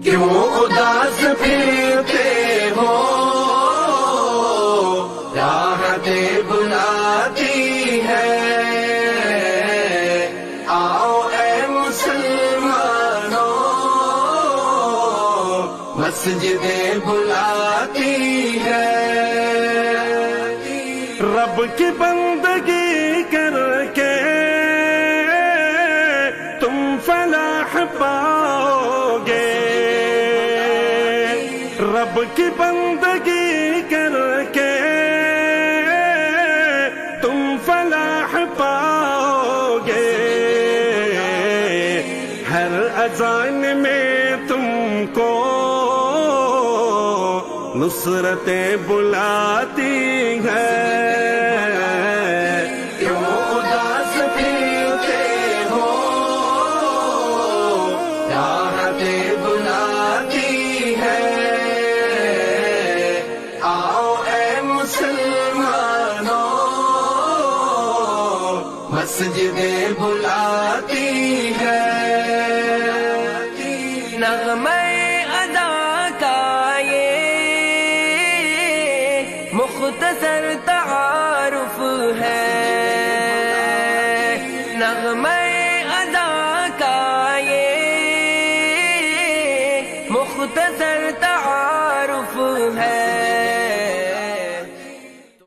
کیوں اداس پھرتے ہو، راحتیں بلاتی ہے، آؤ اے مسلمانوں، مسجدیں بلاتی ہے۔ رب کی بندگی کر کے تم فلاح پاؤ گے، رب کی بندگی کر کے تم فلاح پاؤ گے، ہر اذان میں تم کو نصرتیں بلاتی ہیں۔ کیوں اداس پھرتے ہو، راحتیں بلاتی ہے، آؤ اے مسلمانوں، مسجدیں بلاتی ہے۔ نغمہ ادا کا یہ مختصر تعارف ہے، نغمہ ادا